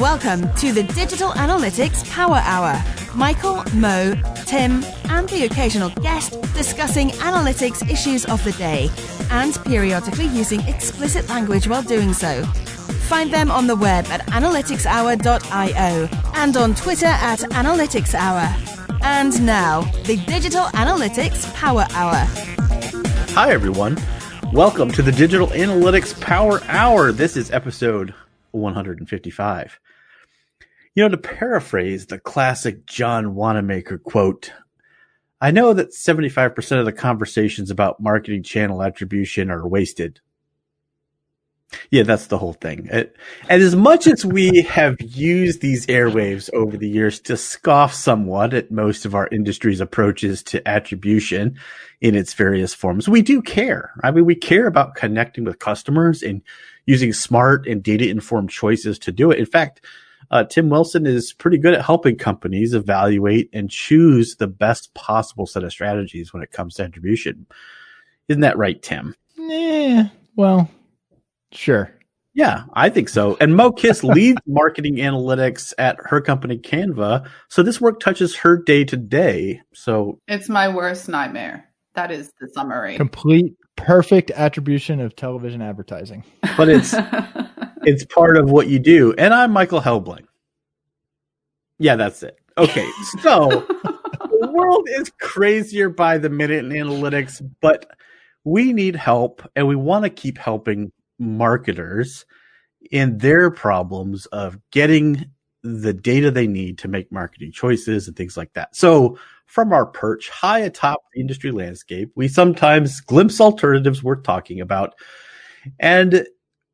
Welcome to the Digital Analytics Power Hour. Michael, Mo, Tim, and the occasional guest discussing analytics issues of the day and periodically using explicit language while doing so. Find them on the web at analyticshour.io and on Twitter at analyticshour. And now, the Digital Analytics Power Hour. Hi, everyone. Welcome to the Digital Analytics Power Hour. This is episode 155. You know, to paraphrase the classic John Wanamaker quote, I know that 75% of the conversations about marketing channel attribution are wasted. Yeah, that's the whole thing. And as much as we have used these airwaves over the years to scoff somewhat at most of our industry's approaches to attribution in its various forms, we do care. I mean, we care about connecting with customers and using smart and data-informed choices to do it. In fact, Tim Wilson is pretty good at helping companies evaluate and choose the best possible set of strategies when it comes to attribution. Isn't that right, Tim? Well, sure. Yeah, I think so. And Mo Kiss leads marketing analytics at her company Canva. So this work touches her day to day. So it's my worst nightmare. That is the summary. Complete, perfect attribution of television advertising. But it's part of what you do. And I'm Michael Helbling. Yeah, that's it. Okay, so the world is crazier by the minute in analytics, but we need help, and we want to keep helping marketers in their problems of getting the data they need to make marketing choices and things like that. So from our perch high atop the industry landscape, we sometimes glimpse alternatives worth talking about, and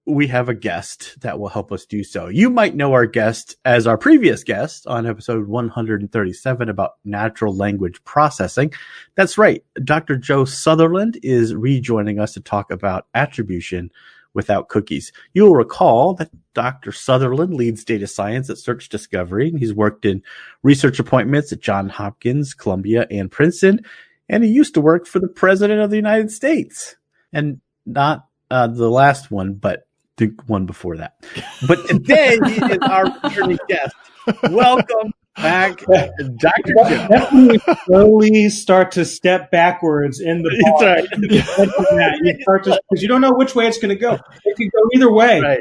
we have a guest that will help us do so. You might know our guest as our previous guest on episode 137 about natural language processing. That's right. Dr. Joe Sutherland is rejoining us to talk about attribution without cookies. You'll recall that Dr. Sutherland leads data science at Search Discovery. He's worked in research appointments at Johns Hopkins, Columbia, and Princeton. And he used to work for the President of the United States. And not the last one, but the one before that. But today he is our returning guest. Welcome back, Dr. Joe. That's when we slowly start to step backwards in the ball. Right. You start to, because you don't know which way it's going to go. It could go either way. Right.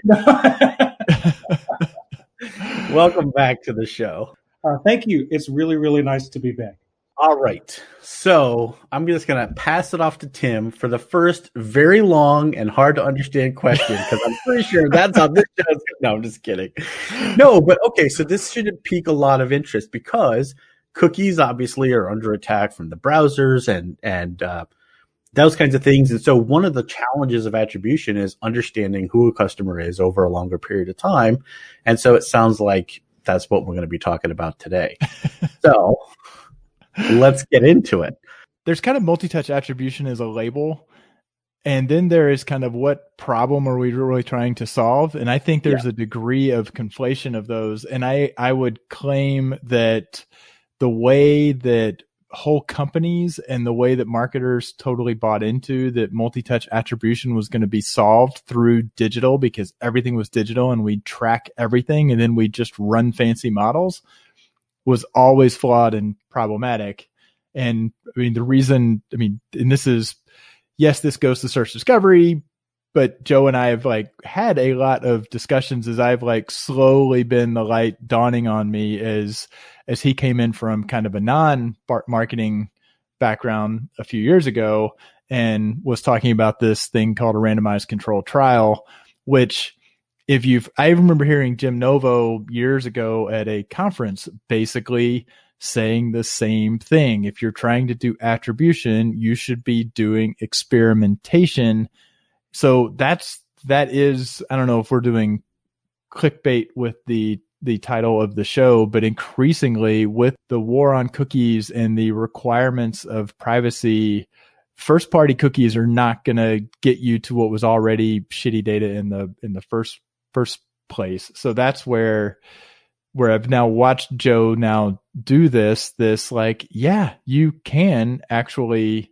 Welcome back to the show. Thank you. It's really, really nice to be back. All right. So I'm just going to pass it off to Tim for the first very long and hard to understand question, because I'm pretty sure that's how this show's. No, I'm just kidding. No, but okay. So this should pique a lot of interest because cookies obviously are under attack from the browsers and those kinds of things. And so one of the challenges of attribution is understanding who a customer is over a longer period of time. And so it sounds like that's what we're going to be talking about today. So let's get into it. There's kind of multi-touch attribution as a label. And then there is kind of what problem are we really trying to solve? And I think there's a degree of conflation of those. And I would claim that the way that whole companies and the way that marketers totally bought into that multi-touch attribution was going to be solved through digital, because everything was digital and we track everything and then we just run fancy models, was always flawed and problematic. And I mean, the reason, and this is, yes, this goes to Search Discovery, but Joe and I have had a lot of discussions as I've slowly been the light dawning on me as he came in from kind of a non-marketing background a few years ago and was talking about this thing called a randomized controlled trial, which I remember hearing Jim Novo years ago at a conference basically saying the same thing. If you're trying to do attribution, you should be doing experimentation. So that is, I don't know if we're doing clickbait with the title of the show, but increasingly with the war on cookies and the requirements of privacy, first party cookies are not going to get you to what was already shitty data in the first place. So that's where I've now watched Joe now do this, you can actually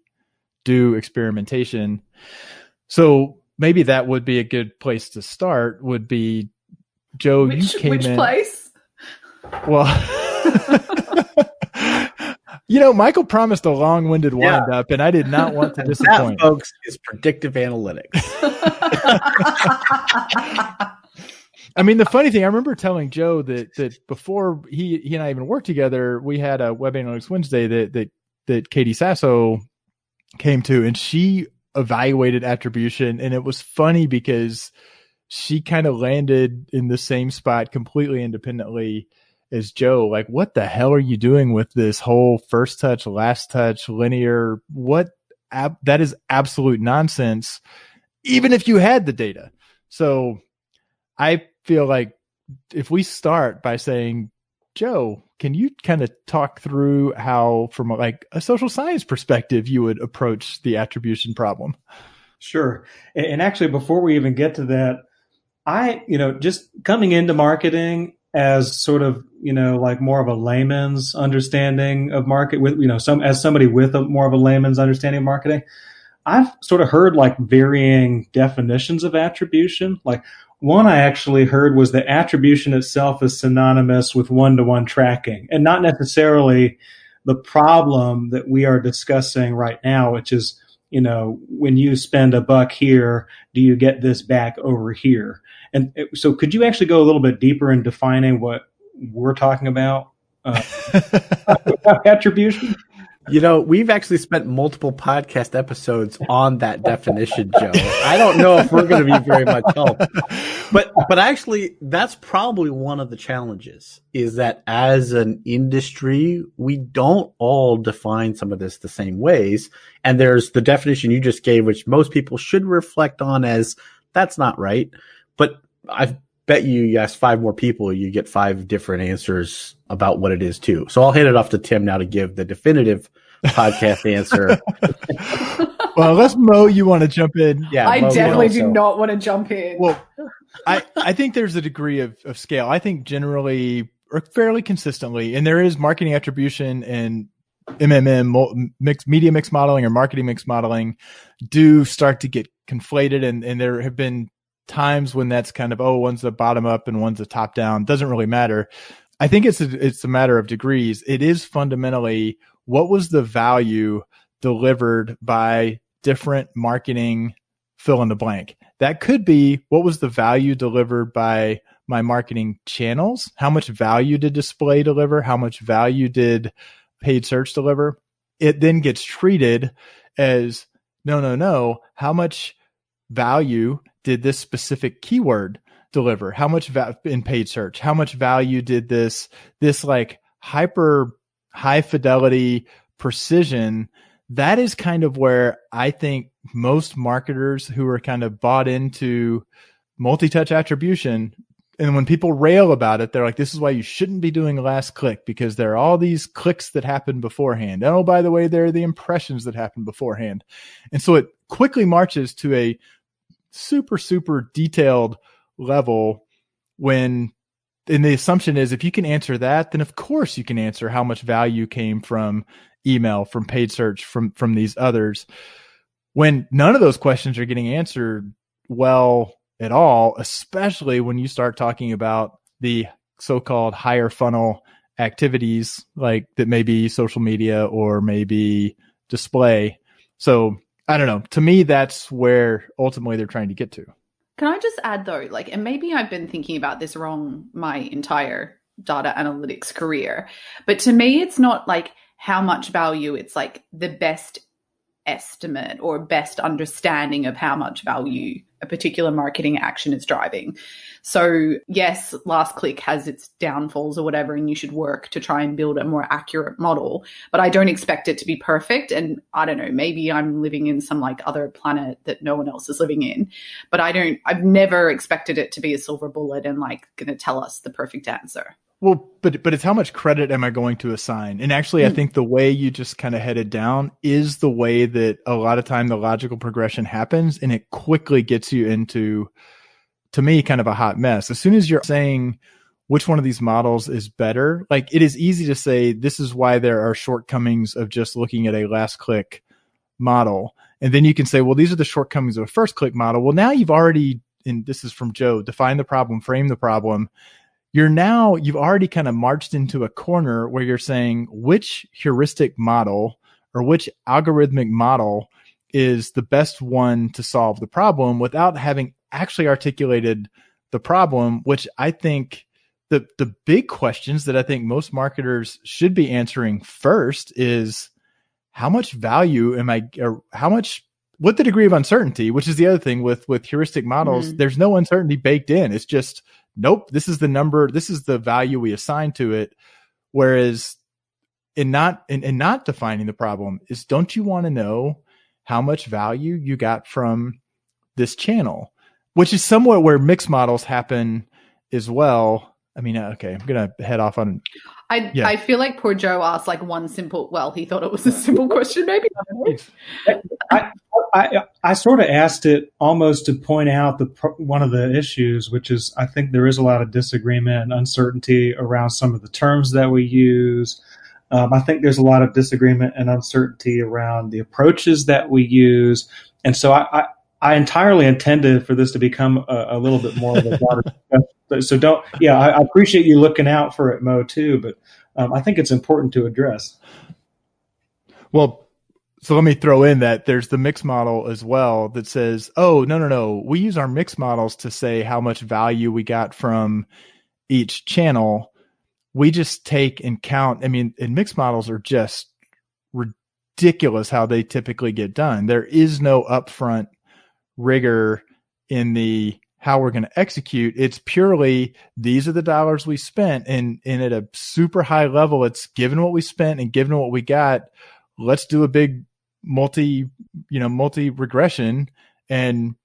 do experimentation. So maybe that would be a good place to start, would be Joe, you came which in. place? Well, Michael promised a long-winded wind-up, and I did not want to disappoint. That, folks, is predictive analytics. I mean, the funny thing, I remember telling Joe that before he and I even worked together, we had a Web Analytics Wednesday that Katie Sasso came to, and she evaluated attribution, and it was funny because she kind of landed in the same spot completely independently as Joe. Like, what the hell are you doing with this whole first touch, last touch, linear? That is absolute nonsense, even if you had the data. So I feel like if we start by saying, Joe, can you kind of talk through how, from like a social science perspective, you would approach the attribution problem? Sure. And actually, before we even get to that, just coming into marketing as sort of, like more of a layman's understanding of market with, as somebody with more of a layman's understanding of marketing, I've sort of heard like varying definitions of attribution. Like one I actually heard was that attribution itself is synonymous with one-to-one tracking, and not necessarily the problem that we are discussing right now, which is, when you spend $1 here, do you get this back over here? And so could you actually go a little bit deeper in defining what we're talking about attribution? We've actually spent multiple podcast episodes on that definition, Joe. I don't know if we're going to be very much help. But actually, that's probably one of the challenges, is that as an industry, we don't all define some of this the same ways. And there's the definition you just gave, which most people should reflect on as that's not right. But I bet you ask 5 more people, you get 5 different answers about what it is too. So I'll hand it off to Tim now to give the definitive podcast answer. Well, unless Mo, you want to jump in. Yeah, I definitely do not want to jump in. Well, I think there's a degree of scale. I think generally or fairly consistently, and there is marketing attribution and media mix modeling or marketing mix modeling do start to get conflated. And there have been times when that's kind of, one's a bottom up and one's a top down. Doesn't really matter. I think it's a matter of degrees. It is fundamentally, what was the value delivered by different marketing fill in the blank? That could be, what was the value delivered by my marketing channels? How much value did display deliver? How much value did paid search deliver? It then gets treated as, no. How much value did this specific keyword deliver? How much in paid search? How much value did this like hyper high fidelity precision? That is kind of where I think most marketers who are kind of bought into multi-touch attribution, and when people rail about it, they're like, this is why you shouldn't be doing last click, because there are all these clicks that happen beforehand. And by the way, there are the impressions that happen beforehand. And so it quickly marches to a super, super detailed level and the assumption is, if you can answer that, then of course you can answer how much value came from email, from paid search, from these others. When none of those questions are getting answered well at all, especially when you start talking about the so-called higher funnel activities, like that may be social media or maybe display. So I don't know. To me, that's where ultimately they're trying to get to. Can I just add though, and maybe I've been thinking about this wrong my entire data analytics career, but to me, it's not like how much value, it's like the best estimate or best understanding of how much value a particular marketing action is driving. So yes, last click has its downfalls or whatever, and you should work to try and build a more accurate model, but I don't expect it to be perfect. And I don't know, maybe I'm living in some like other planet that no one else is living in, but I've never expected it to be a silver bullet and like going to tell us the perfect answer. Well, but it's how much credit am I going to assign? And actually, I think the way you just kind of headed down is the way that a lot of time the logical progression happens, and it quickly gets you into, to me, kind of a hot mess. As soon as you're saying which one of these models is better, like it is easy to say this is why there are shortcomings of just looking at a last click model. And then you can say, well, these are the shortcomings of a first click model. Well, now you've already and this is from Joe, define the problem, frame the problem. You've already kind of marched into a corner where you're saying which heuristic model or which algorithmic model is the best one to solve the problem without having actually articulated the problem, which I think the big questions that I think most marketers should be answering first is how much value am I, or what the degree of uncertainty, which is the other thing with heuristic models, there's no uncertainty baked in. It's just, nope, this is the number, this is the value we assign to it. Whereas in not defining the problem is, don't you want to know how much value you got from this channel, which is somewhat where mixed models happen as well. I mean, okay, I'm going to head off on. I feel like poor Joe asked like one simple, well, he thought it was a simple question, maybe. I sort of asked it almost to point out one of the issues, which is I think there is a lot of disagreement and uncertainty around some of the terms that we use. I think there's a lot of disagreement and uncertainty around the approaches that we use. And so I entirely intended for this to become a little bit more of a broader discussion. So I appreciate you looking out for it, Mo, too, but I think it's important to address. Well, so let me throw in that there's the mixed model as well that says, oh, no. We use our mixed models to say how much value we got from each channel. We just take and count. I mean, and mixed models are just ridiculous how they typically get done. There is no upfront rigor in the how we're going to execute. It's purely, these are the dollars we spent, and at a super high level, it's given what we spent and given what we got. Let's do a big multi regression and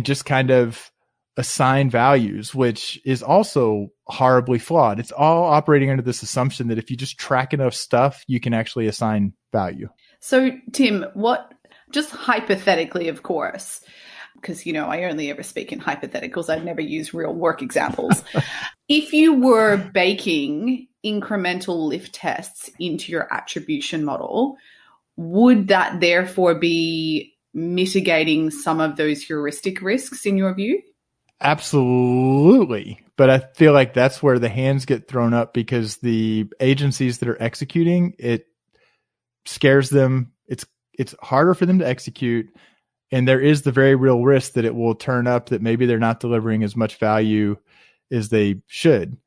just kind of assign values, which is also horribly flawed. It's all operating under this assumption that if you just track enough stuff, you can actually assign value. So Tim, just hypothetically, of course, because, I only ever speak in hypotheticals. I've never used real work examples. If you were baking incremental lift tests into your attribution model, would that therefore be mitigating some of those heuristic risks in your view? Absolutely. But I feel like that's where the hands get thrown up because the agencies that are executing, it scares them. It's harder for them to execute. And there is the very real risk that it will turn up that maybe they're not delivering as much value as they should.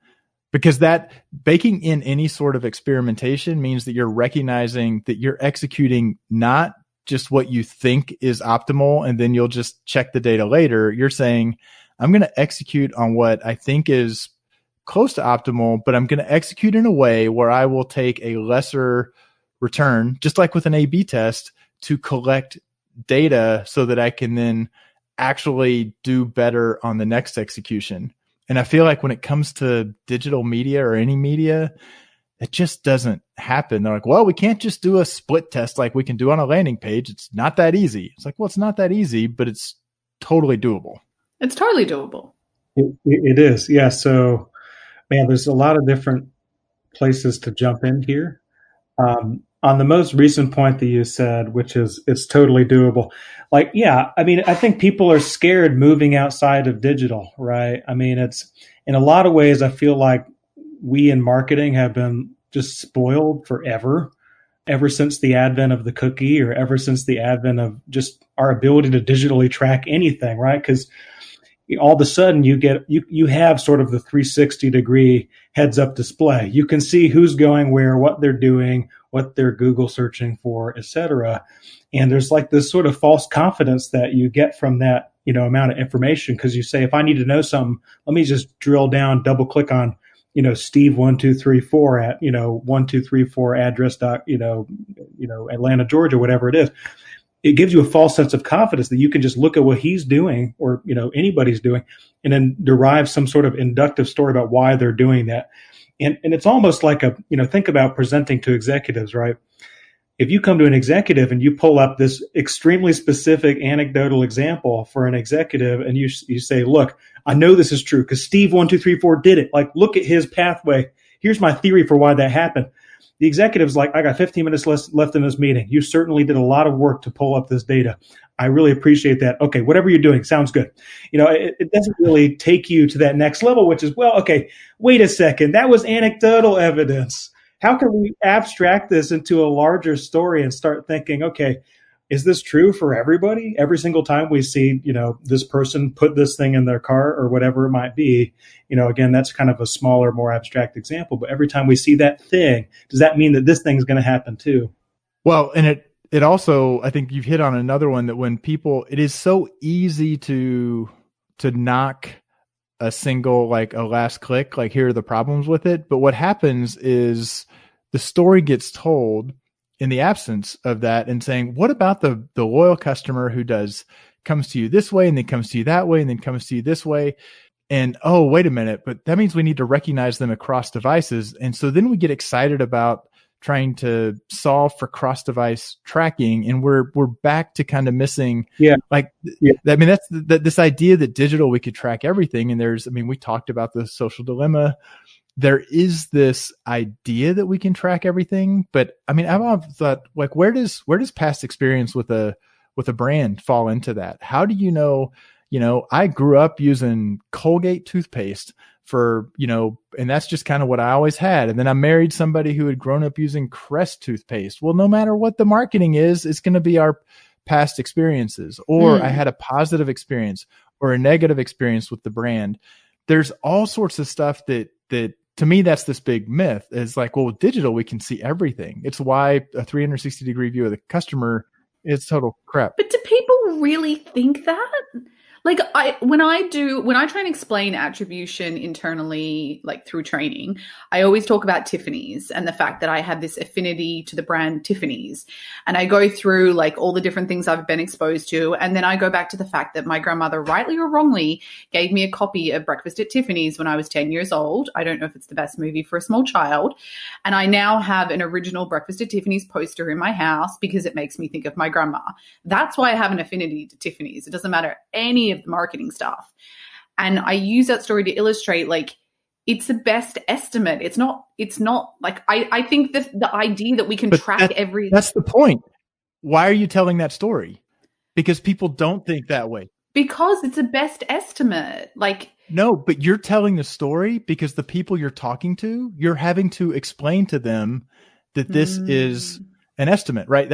Because that baking in any sort of experimentation means that you're recognizing that you're executing not just what you think is optimal, and then you'll just check the data later. You're saying, I'm going to execute on what I think is close to optimal, but I'm going to execute in a way where I will take a lesser return, just like with an A/B test, to collect data so that I can then actually do better on the next execution. And I feel like when it comes to digital media or any media, it just doesn't happen. They're like, well, we can't just do a split test like we can do on a landing page. It's not that easy. It's like, well, it's not that easy, but it's totally doable. It's totally doable. It is. Yeah. So, man, there's a lot of different places to jump in here. On the most recent point that you said, which is it's totally doable. Like, yeah, I mean, I think people are scared moving outside of digital, right? I mean, it's in a lot of ways, I feel like we in marketing have been just spoiled forever, ever since the advent of the cookie or ever since the advent of just our ability to digitally track anything, right? Because all of a sudden you have sort of the 360-degree heads-up display. You can see who's going where, what they're doing, what they're Google searching for, et cetera. And there's like this sort of false confidence that you get from that, amount of information. Because you say, if I need to know something, let me just drill down, double click on, Steve1234 at, 1234 address dot, Atlanta, Georgia, whatever it is. It gives you a false sense of confidence that you can just look at what he's doing or, anybody's doing and then derive some sort of inductive story about why they're doing that. And it's almost like think about presenting to executives, right? If you come to an executive and you pull up this extremely specific anecdotal example for an executive and you say, look, I know this is true because Steve1234 did it. Like, look at his pathway. Here's my theory for why that happened. The executive's like, I got 15 minutes left in this meeting. You certainly did a lot of work to pull up this data. I really appreciate that. Okay, whatever you're doing sounds good. It doesn't really take you to that next level, which is, well, okay, wait a second. That was anecdotal evidence. How can we abstract this into a larger story and start thinking, okay, is this true for everybody? Every single time we see, this person put this thing in their car or whatever it might be, again, that's kind of a smaller, more abstract example. But every time we see that thing, does that mean that this thing is going to happen too? Well, and it also, I think you've hit on another one, that when people, it is so easy to knock a single, like a last click, like here are the problems with it. But what happens is the story gets told in the absence of that, and saying, what about the loyal customer who comes to you this way and then comes to you that way and then comes to you this way? And, oh, wait a minute, but that means we need to recognize them across devices. And so then we get excited about trying to solve for cross-device tracking, and we're back to kind of missing. Yeah. Like, yeah. I mean, that's this idea that digital, we could track everything. And we talked about the social dilemma. There is this idea that we can track everything, but I mean, I've often thought, like, where does past experience with a brand fall into that? How do you know, I grew up using Colgate toothpaste for, and that's just kind of what I always had. And then I married somebody who had grown up using Crest toothpaste. Well, no matter what the marketing is, it's going to be our past experiences. Or I had a positive experience or a negative experience with the brand. There's all sorts of stuff that to me, that's this big myth, is like, well, with digital, we can see everything. It's why a 360-degree view of the customer is total crap. But do people really think that? Like, when I try and explain attribution internally, like through training, I always talk about Tiffany's and the fact that I have this affinity to the brand Tiffany's. And I go through like all the different things I've been exposed to. And then I go back to the fact that my grandmother, rightly or wrongly, gave me a copy of Breakfast at Tiffany's when I was 10 years old. I don't know if it's the best movie for a small child. And I now have an original Breakfast at Tiffany's poster in my house because it makes me think of my grandma. That's why I have an affinity to Tiffany's. It doesn't matter any of the marketing stuff. And I use that story to illustrate, like, it's the best estimate. It's not like, I think that the idea that we can track every... That's the point. Why are you telling that story? Because people don't think that way. Because it's a best estimate. Like, no, but you're telling the story because the people you're talking to, you're having to explain to them that this is an estimate, right?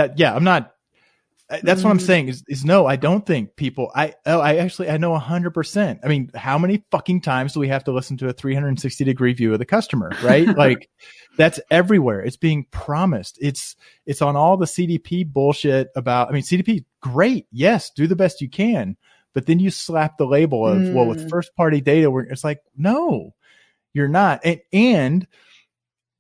That's what I'm saying is no, I don't think people, I know 100%. I mean, how many fucking times do we have to listen to a 360-degree view of the customer, right? Like, that's everywhere. It's being promised. It's on all the CDP bullshit about, CDP, great. Yes. Do the best you can. But then you slap the label of, well, with first party data, it's like, no, you're not. And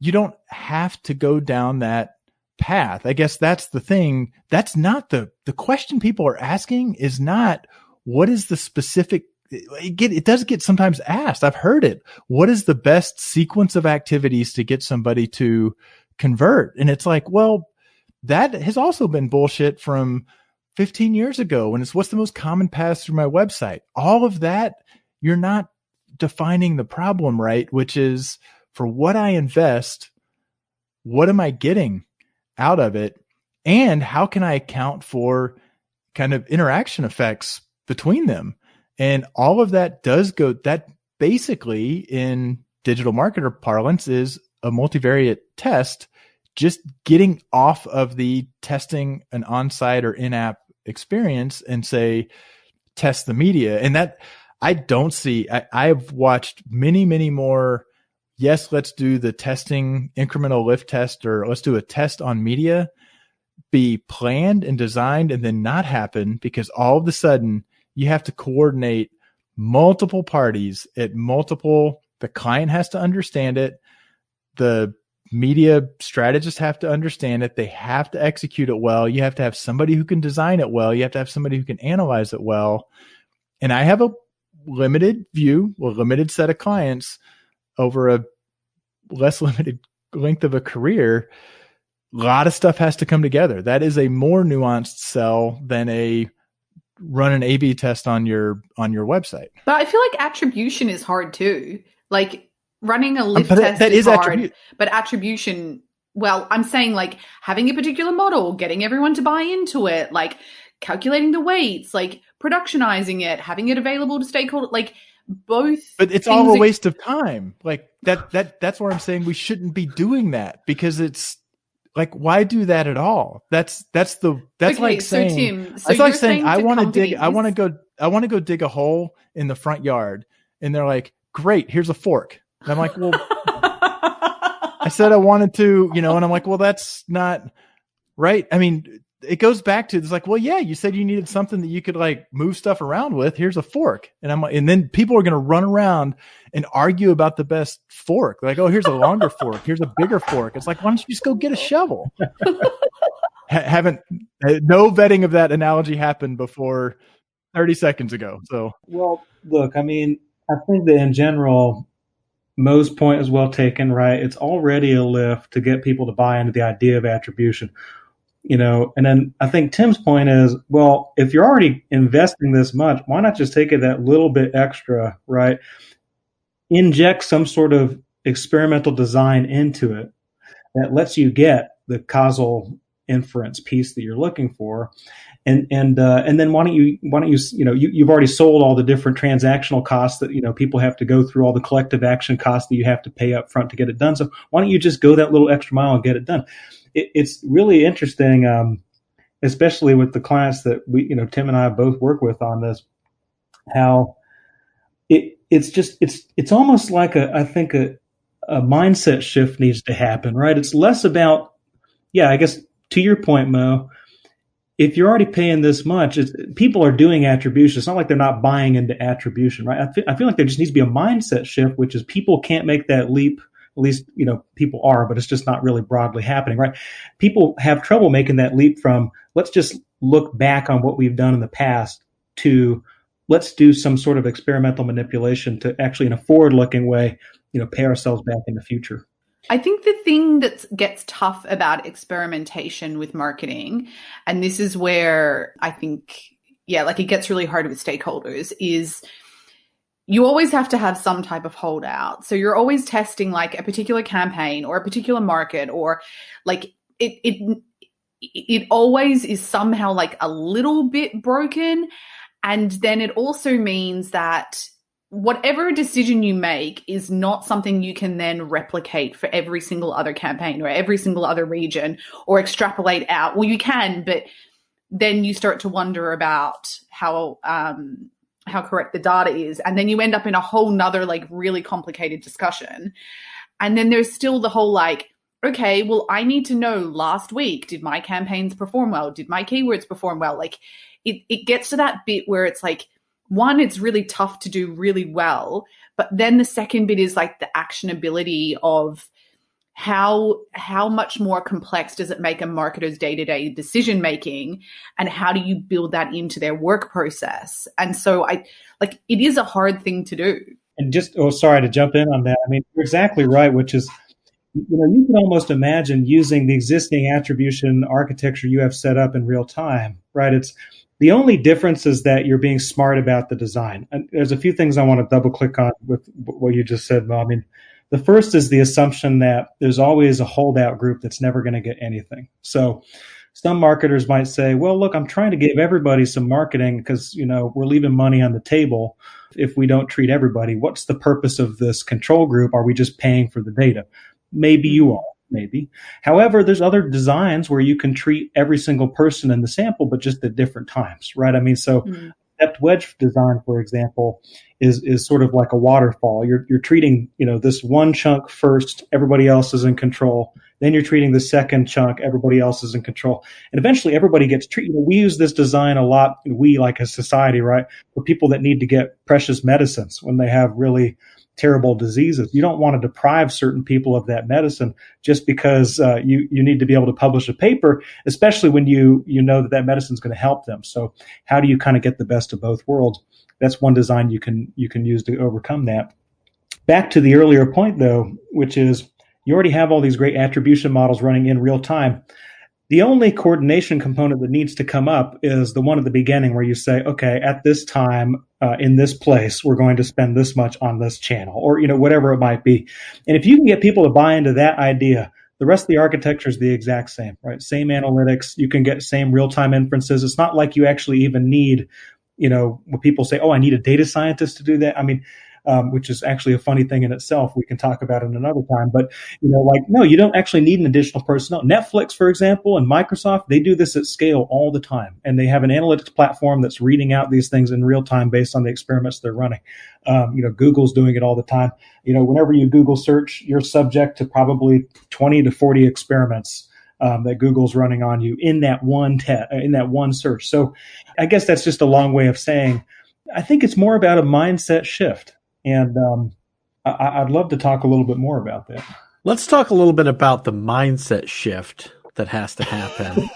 you don't have to go down that path. I guess that's the thing. That's not the question people are asking is not what is the specific, it does get sometimes asked. I've heard it. What is the best sequence of activities to get somebody to convert? And it's like, well, that has also been bullshit from 15 years ago when it's what's the most common path through my website. All of that, you're not defining the problem right, which is for what I invest, what am I getting out of it, and how can I account for kind of interaction effects between them? And all of that that basically in digital marketer parlance is a multivariate test, just getting off of the testing an on-site or in-app experience and say, test the media. And that I don't see, I've watched many, many more. Yes, let's do the testing incremental lift test, or let's do a test on media, be planned and designed and then not happen because all of a sudden you have to coordinate multiple parties the client has to understand it. The media strategists have to understand it. They have to execute it well. You have to have somebody who can design it well. You have to have somebody who can analyze it well. And I have a limited set of clients over a less limited length of a career. A lot of stuff has to come together. That is a more nuanced sell than run an A/B test on your website. But I feel like attribution is hard too. Like running a lift test that is hard, attribution. but attribution Well, I'm saying like having a particular model, getting everyone to buy into it, like calculating the weights, like productionizing it, having it available to stakeholders, like both. But it's all a waste of time. Like that's where I'm saying we shouldn't be doing that, because it's like, why do that at all? That's okay, like saying, so Tim, so that's like saying to I want companies- to go dig a hole in the front yard, and they're like, great, here's a fork. And I'm like, well, I said I wanted to, and I'm like, well, that's not right. I mean, it goes back to, it's like, well, yeah, you said you needed something that you could like move stuff around with. Here's a fork. And I'm like, and then people are going to run around and argue about the best fork. Like, oh, here's a longer fork. Here's a bigger fork. It's like, why don't you just go get a shovel? No vetting of that analogy happened before 30 seconds ago. So, well, look, I mean, I think that in general, Mo's point is well taken, right? It's already a lift to get people to buy into the idea of attribution, and then I think Tim's point is, well, if you're already investing this much, why not just take it that little bit extra, right? Inject some sort of experimental design into it that lets you get the causal inference piece that you're looking for. And then why don't you you've already sold all the different transactional costs that people have to go through, all the collective action costs that you have to pay up front to get it done. So why don't you just go that little extra mile and get it done? It's really interesting, especially with the clients that we Tim and I both work with on this, how it's almost like I think a mindset shift needs to happen, right? It's less about, I guess to your point, Mo, if you're already paying this much, people are doing attribution. It's not like they're not buying into attribution, right? I feel like there just needs to be a mindset shift, which is people can't make that leap. At least, people are, but it's just not really broadly happening, right? People have trouble making that leap from let's just look back on what we've done in the past to let's do some sort of experimental manipulation to actually, in a forward-looking way, pay ourselves back in the future. I think the thing that gets tough about experimentation with marketing, and this is where I think, it gets really hard with stakeholders, is you always have to have some type of holdout. So you're always testing like a particular campaign or a particular market, or like it always is somehow like a little bit broken. And then it also means that whatever decision you make is not something you can then replicate for every single other campaign or every single other region or extrapolate out. Well, you can, but then you start to wonder about how correct the data is. And then you end up in a whole nother like really complicated discussion. And then there's still the whole like, okay, well, I need to know last week, did my campaigns perform well? Did my keywords perform well? Like it gets to that bit where it's like, one, it's really tough to do really well. But then the second bit is like the actionability of how much more complex does it make a marketer's day-to-day decision making, and how do you build that into their work process? And so it is a hard thing to do. And just, sorry to jump in on that. I mean, you're exactly right, which is, you can almost imagine using the existing attribution architecture you have set up in real time, right? It's the only difference is that you're being smart about the design. And there's a few things I want to double click on with what you just said, Mo. I mean, the first is the assumption that there's always a holdout group that's never going to get anything. So some marketers might say, well, look, I'm trying to give everybody some marketing because, we're leaving money on the table if we don't treat everybody. What's the purpose of this control group? Are we just paying for the data? Maybe you are. Maybe. However, there's other designs where you can treat every single person in the sample, but just at different times, right? I mean, so stepped wedge design, for example, is sort of like a waterfall. You're treating, this one chunk first, everybody else is in control. Then you're treating the second chunk, everybody else is in control. And eventually everybody gets treated. We use this design a lot, we like a society, right? For people that need to get precious medicines when they have really terrible diseases. You don't want to deprive certain people of that medicine just because you need to be able to publish a paper, especially when you know that medicine is going to help them. So how do you kind of get the best of both worlds? That's one design you can use to overcome that. Back to the earlier point, though, which is you already have all these great attribution models running in real time. The only coordination component that needs to come up is the one at the beginning where you say, okay, at this time, in this place, we're going to spend this much on this channel, or, whatever it might be. And if you can get people to buy into that idea, The rest of the architecture is the exact same, right? Same analytics. You can get same real-time inferences. It's not like you actually even need, when people say, oh, I need a data scientist to do that. I mean, which is actually a funny thing in itself. We can talk about it another time. But, no, you don't actually need an additional personnel. Netflix, for example, and Microsoft, they do this at scale all the time. And they have an analytics platform that's reading out these things in real time based on the experiments they're running. Google's doing it all the time. Whenever you Google search, you're subject to probably 20 to 40 experiments that Google's running on you in that one search. So I guess that's just a long way of saying, I think it's more about a mindset shift. And I'd love to talk a little bit more about that. Let's talk a little bit about the mindset shift that has to happen.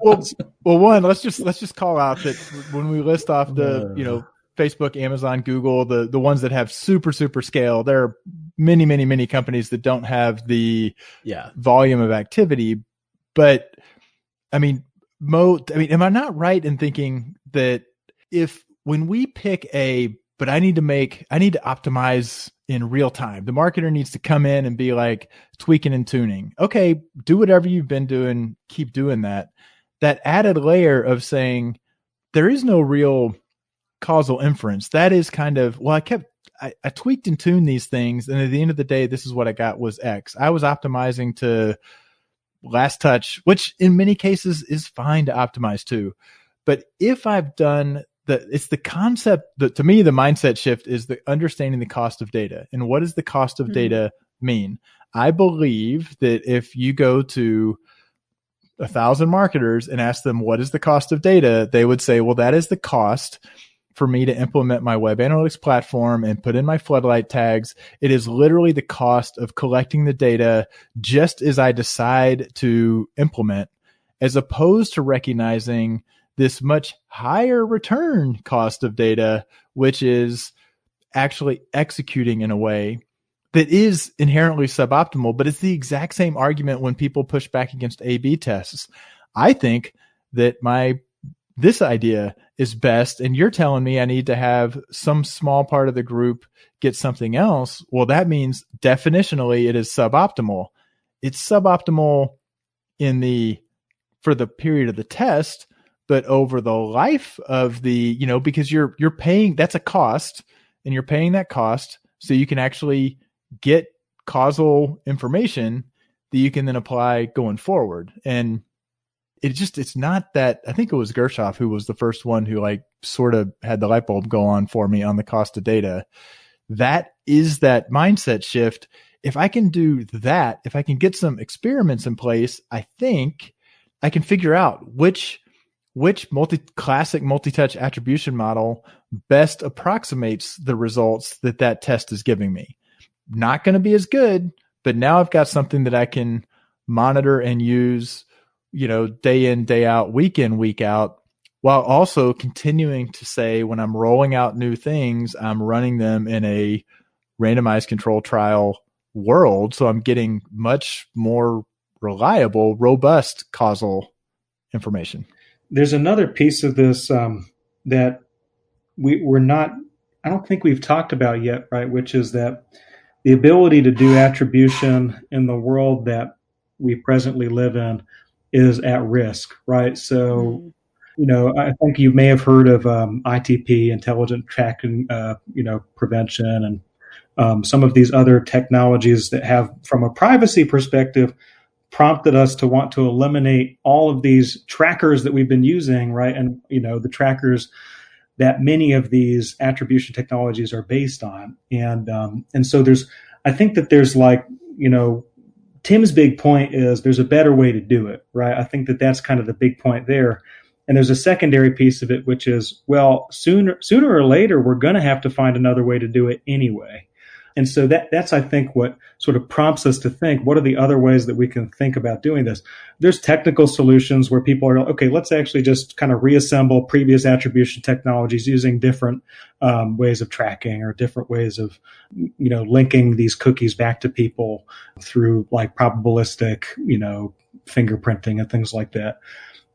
well, one, let's just call out that when we list off the, Facebook, Amazon, Google, the ones that have super, super scale, there are many, many, many companies that don't have the volume of activity. But am I not right in thinking that when we pick but I need to optimize in real time. The marketer needs to come in and be like tweaking and tuning. Okay, do whatever you've been doing. Keep doing that. That added layer of saying there is no real causal inference. That is kind of, I tweaked and tuned these things. And at the end of the day, this is what I got was X. I was optimizing to last touch, which in many cases is fine to optimize to. But if I've done it's the concept that, to me, the mindset shift is the understanding the cost of data. And what does the cost of data mean? I believe that if you go to 1,000 marketers and ask them, what is the cost of data? They would say, well, that is the cost for me to implement my web analytics platform and put in my floodlight tags. It is literally the cost of collecting the data just as I decide to implement, as opposed to recognizing this much higher return cost of data, which is actually executing in a way that is inherently suboptimal. But it's the exact same argument when people push back against A/B tests. I think that this idea is best, and you're telling me I need to have some small part of the group get something else. Well, that means definitionally it is suboptimal. It's suboptimal for the period of the test, but over the life of because you're paying, that's a cost, and you're paying that cost so you can actually get causal information that you can then apply going forward. And it's not that, I think it was Gershoff who was the first one who sort of had the light bulb go on for me on the cost of data. That is that mindset shift. If I can do that, if I can get some experiments in place, I think I can figure out which classic multi-touch attribution model best approximates the results that test is giving me. Not going to be as good, but now I've got something that I can monitor and use, day in, day out, week in, week out, while also continuing to say when I'm rolling out new things, I'm running them in a randomized control trial world. So I'm getting much more reliable, robust causal information. There's another piece of this that I don't think we've talked about yet, right? Which is that the ability to do attribution in the world that we presently live in is at risk, right? So, I think you may have heard of ITP, intelligent tracking, prevention, and some of these other technologies that have, from a privacy perspective, prompted us to want to eliminate all of these trackers that we've been using, right? And, the trackers that many of these attribution technologies are based on. And so I think that there's Tim's big point is there's a better way to do it, right? I think that that's kind of the big point there. And there's a secondary piece of it, which is, well, sooner or later, we're going to have to find another way to do it anyway. And so that's, I think, what sort of prompts us to think, what are the other ways that we can think about doing this? There's technical solutions where people are, okay, let's actually just kind of reassemble previous attribution technologies using different ways of tracking or different ways of, linking these cookies back to people through probabilistic, fingerprinting and things like that.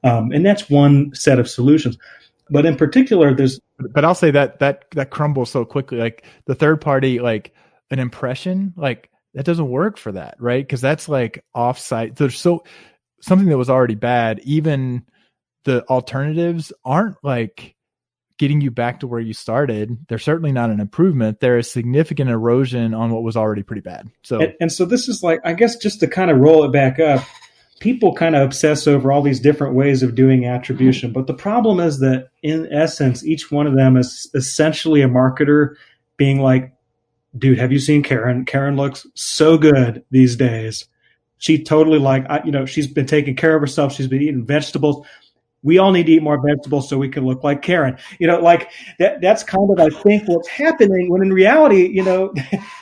And that's one set of solutions. But in particular, but I'll say that crumbles so quickly. The third party, an impression, that doesn't work for that, right? Because that's like offsite. There's something that was already bad. Even the alternatives aren't like getting you back to where you started. They're certainly not an improvement. There is significant erosion on what was already pretty bad. So, and so this is like, I guess, just to kind of roll it back up, people kind of obsess over all these different ways of doing attribution. But the problem is that in essence, each one of them is essentially a marketer being like, dude, have you seen Karen? Karen looks so good these days. She totally she's been taking care of herself. She's been eating vegetables. We all need to eat more vegetables so we can look like Karen. Like that's kind of, I think, what's happening, when in reality,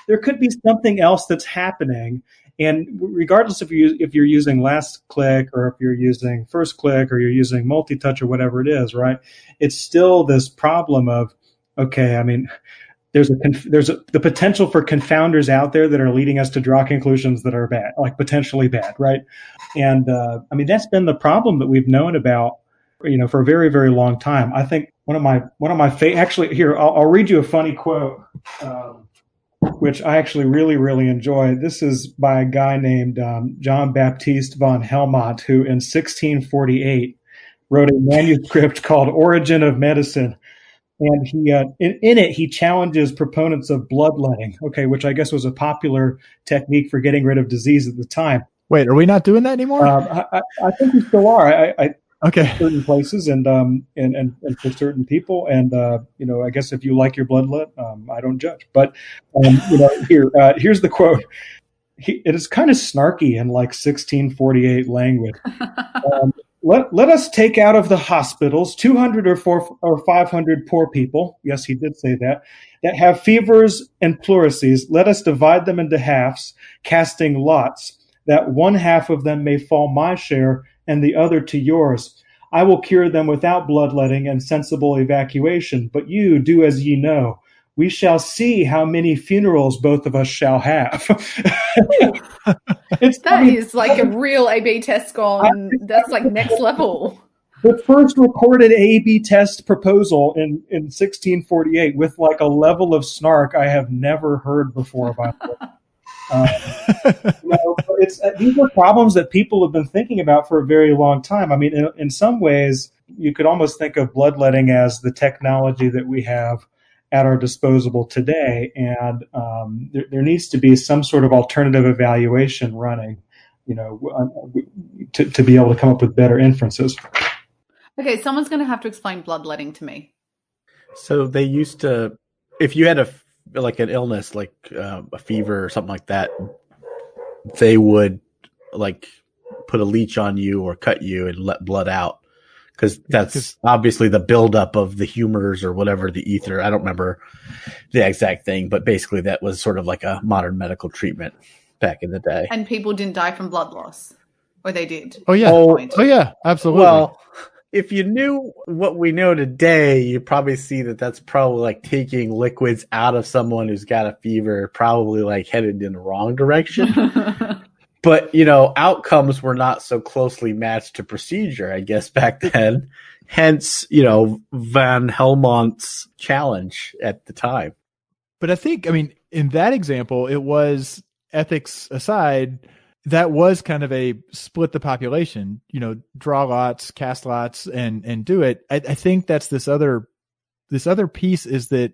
there could be something else that's happening. And regardless if you're using last click or if you're using first click or you're using multi-touch or whatever it is, right? It's still this problem of, okay, I mean, there's the potential for confounders out there that are leading us to draw conclusions that are bad, like potentially bad, right? And I mean, that's been the problem that we've known about, for a very, very long time. I think one of my actually here, I'll read you a funny quote, which I actually really, really enjoy. This is by a guy named John Baptiste von Helmont, who in 1648 wrote a manuscript called Origin of Medicine. And he, in it, he challenges proponents of bloodletting, okay, which I guess was a popular technique for getting rid of disease at the time. Wait, are we not doing that anymore? I think we still are. Okay. Certain places and for certain people, and I guess if you like your bloodlet, I don't judge. But here's the quote. It is kind of snarky in like 1648 language. Let us take out of the hospitals 200 or 500 poor people. Yes, he did say that have fevers and pleurisy. Let us divide them into halves, casting lots, that one half of them may fall my share and the other to yours. I will cure them without bloodletting and sensible evacuation. But you do as ye know. We shall see how many funerals both of us shall have. That is like a real A/B test gone. That's like next level. The first recorded A/B test proposal in 1648 with like a level of snark I have never heard before about it. These are problems that people have been thinking about for a very long time. I mean, in some ways, you could almost think of bloodletting as the technology that we have at our disposal today, and there needs to be some sort of alternative evaluation running, to be able to come up with better inferences. Okay, someone's going to have to explain bloodletting to me. So they used to, if you had an illness, like a fever or something like that, they would like put a leech on you or cut you and let blood out. Because that's obviously the buildup of the humors or whatever, the ether. I don't remember the exact thing, but basically that was sort of like a modern medical treatment back in the day. And people didn't die from blood loss, or they did. Oh yeah, absolutely. Well, if you knew what we know today, you probably see that that's probably like taking liquids out of someone who's got a fever, probably like headed in the wrong direction. But, outcomes were not so closely matched to procedure, I guess, back then. Hence, Van Helmont's challenge at the time. But I think, in that example, it was, ethics aside, that was kind of a split the population, draw lots, cast lots, and do it. I think that's this other piece is that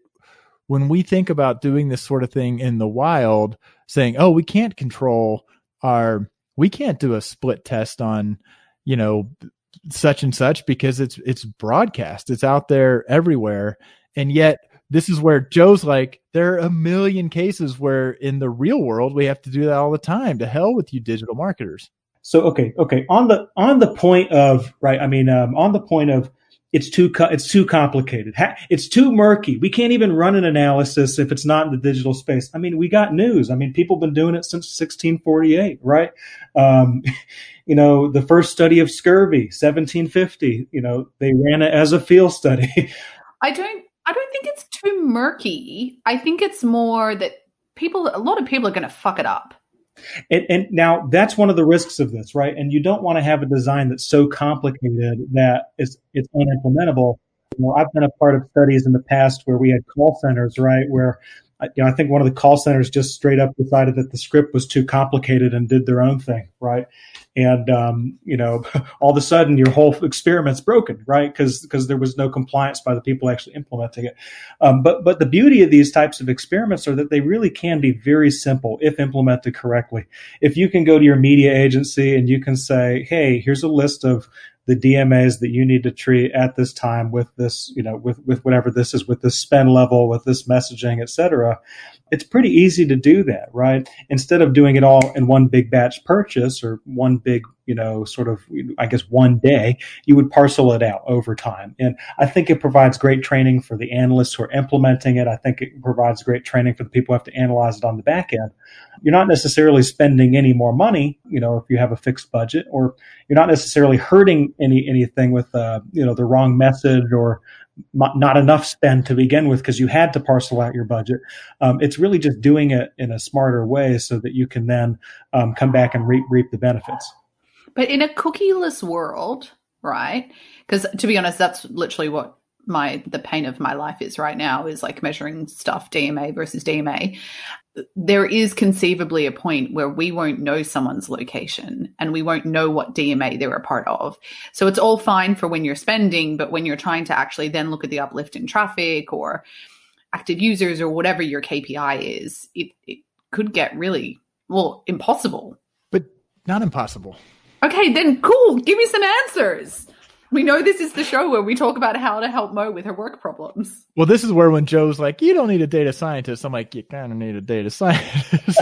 when we think about doing this sort of thing in the wild, saying, oh, we can't control we can't do a split test on, such and such because it's broadcast. It's out there everywhere. And yet this is where Joe's like, there are a million cases where in the real world, we have to do that all the time. To hell with you digital marketers. So, okay. On the point of, right. On the point of, it's too complicated. It's too murky. We can't even run an analysis if it's not in the digital space. We got news. People have been doing it since 1648, right? The first study of scurvy, 1750, they ran it as a field study. I don't think it's too murky. I think it's more that a lot of people are going to fuck it up. And now that's one of the risks of this, right? And you don't want to have a design that's so complicated that it's unimplementable. I've been a part of studies in the past where we had call centers, right, where I think one of the call centers just straight up decided that the script was too complicated and did their own thing, right? And all of a sudden your whole experiment's broken, right? Because there was no compliance by the people actually implementing it. But the beauty of these types of experiments are that they really can be very simple if implemented correctly. If you can go to your media agency and you can say, hey, here's a list of the DMAs that you need to treat at this time with this, with whatever this is, with this spend level, with this messaging, et cetera. It's pretty easy to do that, right? Instead of doing it all in one big batch purchase or one big, one day, you would parcel it out over time. And I think it provides great training for the analysts who are implementing it. I think it provides great training for the people who have to analyze it on the back end. You're not necessarily spending any more money, if you have a fixed budget, or you're not necessarily hurting anything with, the wrong message or not enough spend to begin with because you had to parcel out your budget. It's really just doing it in a smarter way so that you can then come back and reap the benefits. But in a cookieless world, right? Because to be honest, that's literally what the pain of my life is right now, is like measuring stuff DMA versus DMA. There is conceivably a point where we won't know someone's location and we won't know what DMA they're a part of. So it's all fine for when you're spending, but when you're trying to actually then look at the uplift in traffic or active users or whatever your KPI is, it could get really, impossible. But not impossible. Okay, then cool. Give me some answers. We know this is the show where we talk about how to help Mo with her work problems. Well, this is where when Joe's like, you don't need a data scientist, I'm like, you kind of need a data scientist.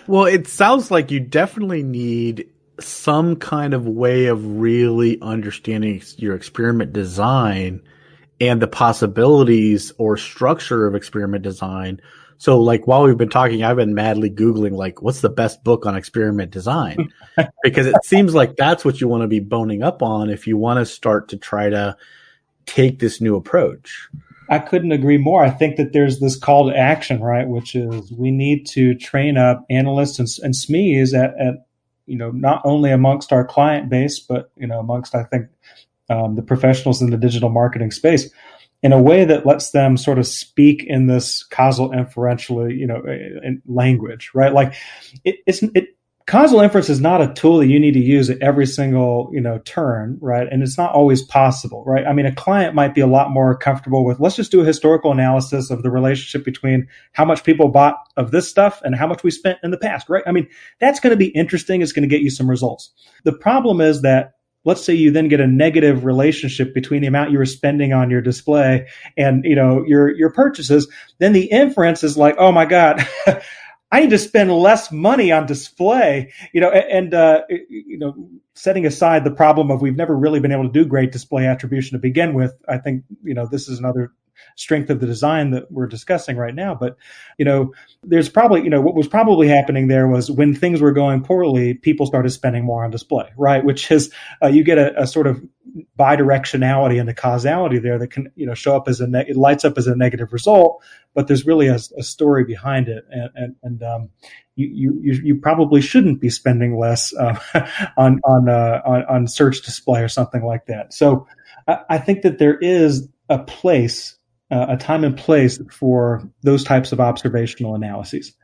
Well, it sounds like you definitely need some kind of way of really understanding your experiment design and the possibilities or structure of experiment design. So like while we've been talking, I've been madly Googling like, what's the best book on experiment design? Because it seems like that's what you want to be boning up on if you want to start to try to take this new approach. I couldn't agree more. I think that there's this call to action, right? Which is we need to train up analysts and SMEs at not only amongst our client base, but, amongst, I think, the professionals in the digital marketing space, in a way that lets them sort of speak in this causal inferentially, in language, right? Like causal inference is not a tool that you need to use at every single, turn, right? And it's not always possible, right? I mean, a client might be a lot more comfortable with, let's just do a historical analysis of the relationship between how much people bought of this stuff and how much we spent in the past, right? I mean, that's going to be interesting. It's going to get you some results. The problem is that let's say you then get a negative relationship between the amount you were spending on your display and, your purchases. Then the inference is like, oh my God, I need to spend less money on display, setting aside the problem of we've never really been able to do great display attribution to begin with. I think, this is another strength of the design that we're discussing right now. But, there's probably, what was probably happening there was when things were going poorly, people started spending more on display, right? Which is, you get a sort of bidirectionality and the causality there that can, show up as it lights up as a negative result, but there's really a story behind it. And you probably shouldn't be spending less on search display or something like that. So I think that there is a place, a time and place for those types of observational analyses.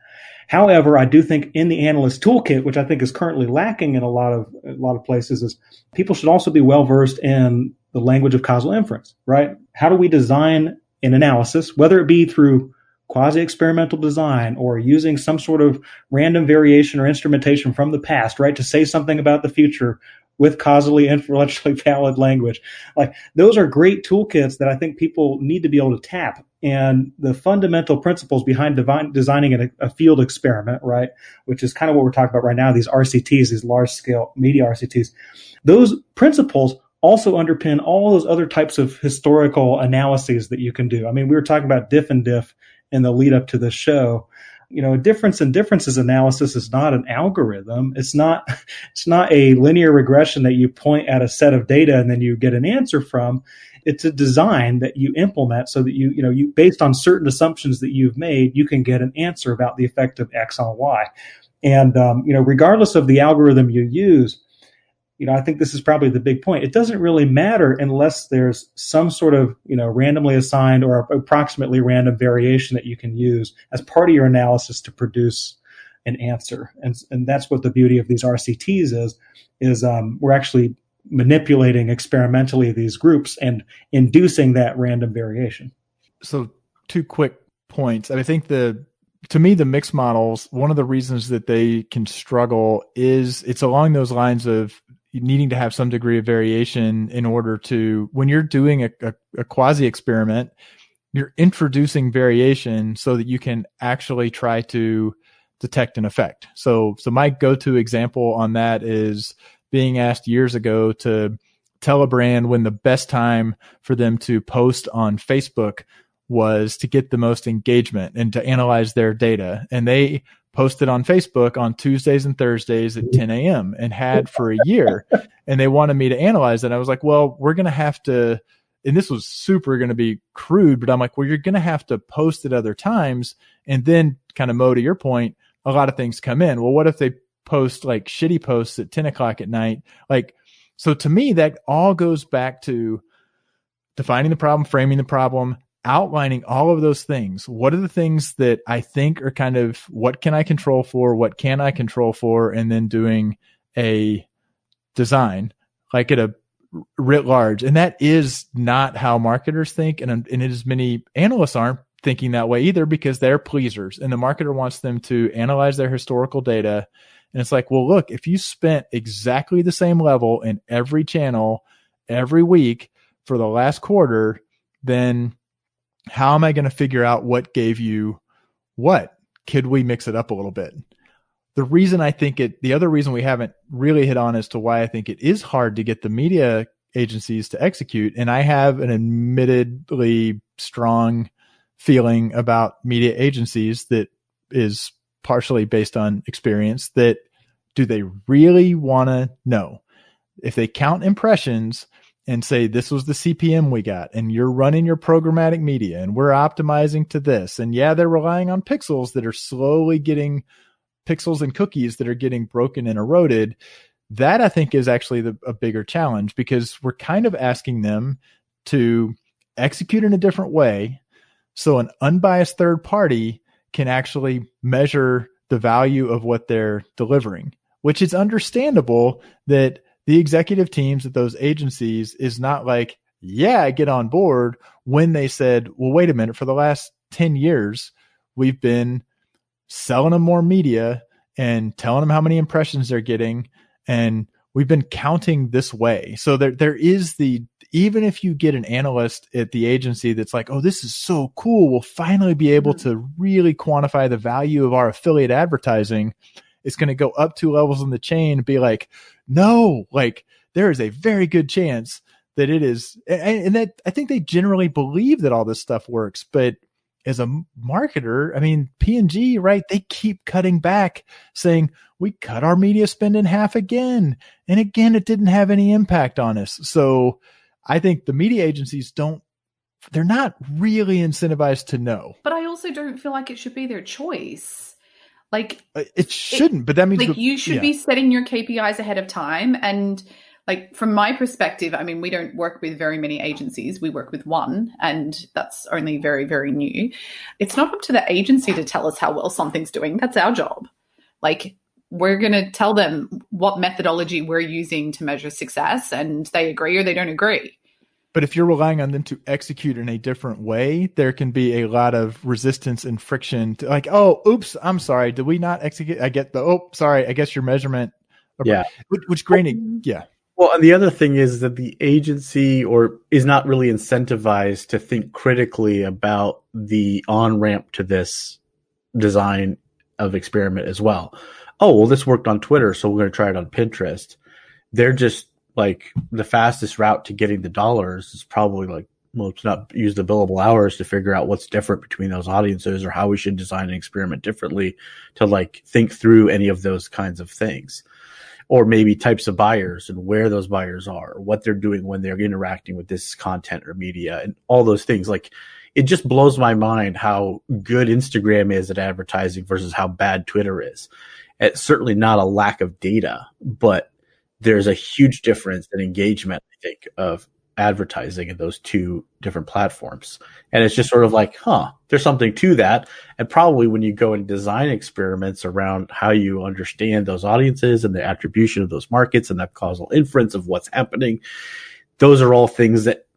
However, I do think in the analyst toolkit, which I think is currently lacking in a lot of places, is people should also be well versed in the language of causal inference, right? How do we design an analysis, whether it be through quasi-experimental design or using some sort of random variation or instrumentation from the past, right, to say something about the future with causally inferentially valid language. Like those are great toolkits that I think people need to be able to tap. And the fundamental principles behind designing a field experiment, right, which is kind of what we're talking about right now, these RCTs, these large scale media RCTs, those principles also underpin all those other types of historical analyses that you can do. I mean, we were talking about diff and diff in the lead up to the show. Difference and differences analysis is not an algorithm. It's not a linear regression that you point at a set of data and then you get an answer from. It's a design that you implement so that you based on certain assumptions that you've made, you can get an answer about the effect of X on Y. And, regardless of the algorithm you use, I think this is probably the big point. It doesn't really matter unless there's some sort of, randomly assigned or approximately random variation that you can use as part of your analysis to produce an answer. And that's what the beauty of these RCTs is we're actually manipulating experimentally these groups and inducing that random variation. So 2 quick points. I think to me, the mixed models, one of the reasons that they can struggle is it's along those lines of needing to have some degree of variation in order to, when you're doing a quasi experiment, you're introducing variation so that you can actually try to detect an effect. So my go-to example on that is being asked years ago to tell a brand when the best time for them to post on Facebook was to get the most engagement and to analyze their data. And they posted on Facebook on Tuesdays and Thursdays at 10 a.m. and had for a year. And they wanted me to analyze it. I was like, well, we're going to have to, and this was super going to be crude, but I'm like, well, you're going to have to post at other times. And then kind of Mo, to your point, a lot of things come in. Well, what if they post like shitty posts at 10 o'clock at night? Like, so to me, that all goes back to defining the problem, framing the problem, outlining all of those things. What are the things that I think are kind of, what can I control for? What can I control for? And then doing a design like at a writ large. And that is not how marketers think. And as many analysts aren't thinking that way either, because they're pleasers and the marketer wants them to analyze their historical data. And it's like, well, look, if you spent exactly the same level in every channel every week for the last quarter, then how am I going to figure out what gave you what? Could we mix it up a little bit? The other reason we haven't really hit on as to why I think it is hard to get the media agencies to execute, and I have an admittedly strong feeling about media agencies that is partially based on experience, that do they really want to know? If they count impressions and say, this was the CPM we got, and you're running your programmatic media, and we're optimizing to this. And yeah, they're relying on pixels that are slowly getting pixels and cookies that are getting broken and eroded. That I think is actually a bigger challenge, because we're kind of asking them to execute in a different way. So an unbiased third party can actually measure the value of what they're delivering, which is understandable that the executive teams at those agencies is not like, yeah, I get on board, when they said, well, wait a minute, for the last 10 years, we've been selling them more media and telling them how many impressions they're getting. And we've been counting this way. So there is even if you get an analyst at the agency that's like, oh, this is so cool, we'll finally be able to really quantify the value of our affiliate advertising, it's going to go up 2 levels in the chain and be like, no, like there is a very good chance that it is. And that I think they generally believe that all this stuff works, but as a marketer, I mean, P&G, right? They keep cutting back, saying we cut our media spend in half again. And again, it didn't have any impact on us. So I think the media agencies they're not really incentivized to know. But I also don't feel like it should be their choice. Like it shouldn't, but that means like you should be setting your KPIs ahead of time. And like from my perspective, I mean, we don't work with very many agencies. We work with one, and that's only very, very new. It's not up to the agency to tell us how well something's doing. That's our job. Like we're going to tell them what methodology we're using to measure success, and they agree or they don't agree. But if you're relying on them to execute in a different way, there can be a lot of resistance and friction to like, oh, oops, I'm sorry. Did we not execute? I get sorry. I guess your measurement. Yeah. Which granted, yeah. Well, and the other thing is that the agency is not really incentivized to think critically about the on-ramp to this design of experiment as well. Oh, well, this worked on Twitter, so we're going to try it on Pinterest. They're just like the fastest route to getting the dollars is probably like, well, let's not use the billable hours to figure out what's different between those audiences or how we should design an experiment differently to like think through any of those kinds of things. Or maybe types of buyers and where those buyers are, or what they're doing when they're interacting with this content or media and all those things. Like it just blows my mind how good Instagram is at advertising versus how bad Twitter is. It's certainly not a lack of data, but there's a huge difference in engagement, I think, of advertising in those two different platforms. And it's just sort of like, there's something to that. And probably when you go and design experiments around how you understand those audiences and the attribution of those markets and that causal inference of what's happening, those are all things that,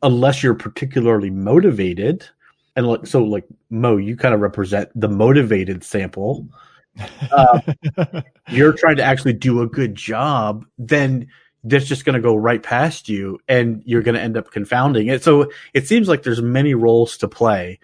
unless you're particularly motivated, and so like Mo, you kind of represent the motivated sample. You're trying to actually do a good job, then that's just going to go right past you and you're going to end up confounding it. So it seems like there's many roles to play.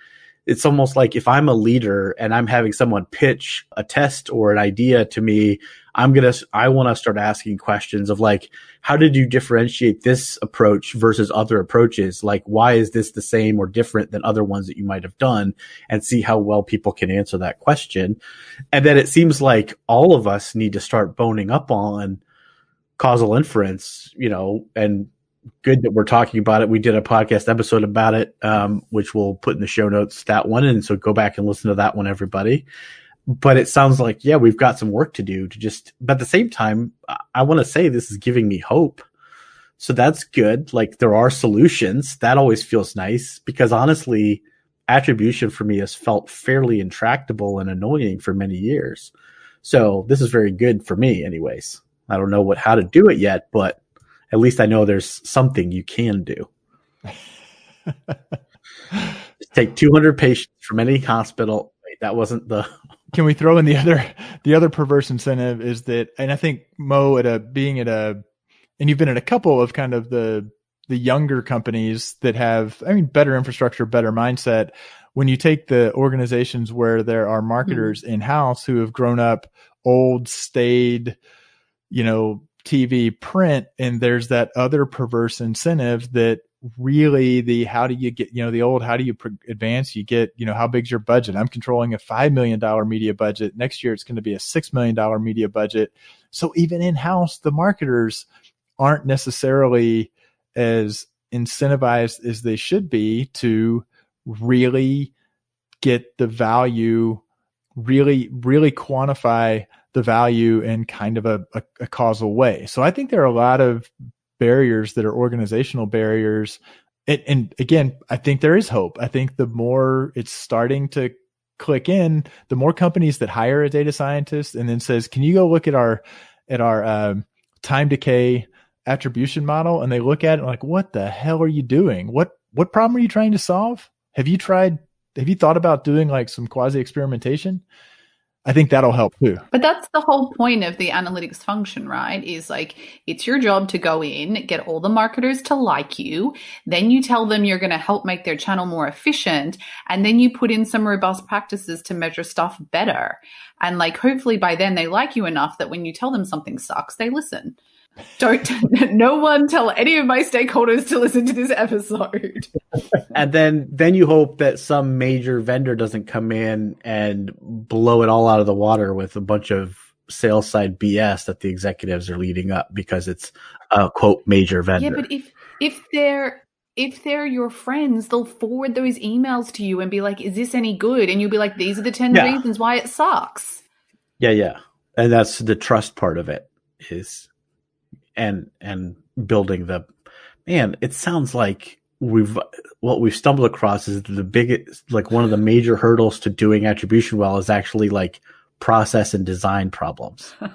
It's almost like if I'm a leader and I'm having someone pitch a test or an idea to me, I want to start asking questions of like, how did you differentiate this approach versus other approaches? Like, why is this the same or different than other ones that you might have done, and see how well people can answer that question. And then it seems like all of us need to start boning up on causal inference, and good that we're talking about it. We did a podcast episode about it, which we'll put in the show notes, that one. And so go back and listen to that one, everybody. But it sounds like, yeah, we've got some work to do but at the same time, I want to say this is giving me hope. So that's good. Like, there are solutions. That always feels nice, because honestly, attribution for me has felt fairly intractable and annoying for many years. So this is very good for me anyways. I don't know how to do it yet, but at least I know there's something you can do. Just take 200 patients from any hospital. Wait, that wasn't the... Can we throw in the other perverse incentive is that, and I think Mo and you've been at a couple of kind of the younger companies that have, better infrastructure, better mindset. When you take the organizations where there are marketers in-house who have grown up old, staid, TV print, and there's that other perverse incentive that really how do you get, the old, how do you advance? You get, how big's your budget? I'm controlling a $5 million media budget. Next year, it's going to be a $6 million media budget. So even in-house, the marketers aren't necessarily as incentivized as they should be to really get the value, really quantify the value in kind of a causal way. So I think there are a lot of barriers that are organizational barriers. And again, I think there is hope. I think the more it's starting to click in, the more companies that hire a data scientist and then says, can you go look at our time decay attribution model? And they look at it like, what the hell are you doing? What problem are you trying to solve? Have you thought about doing like some quasi experimentation? I think that'll help too. But that's the whole point of the analytics function, right? Is like, it's your job to go in, get all the marketers to like you. Then you tell them you're going to help make their channel more efficient. And then you put in some robust practices to measure stuff better. And like, hopefully by then they like you enough that when you tell them something sucks, they listen. No one tell any of my stakeholders to listen to this episode. And then you hope that some major vendor doesn't come in and blow it all out of the water with a bunch of sales side BS that the executives are leading up because it's a quote major vendor. Yeah, but if they're your friends, they'll forward those emails to you and be like, is this any good? And you'll be like, these are the 10 reasons why it sucks. Yeah. And that's the trust part of it is, and building it sounds like what we've stumbled across is the biggest, like one of the major hurdles to doing attribution well is actually like process and design problems. Well,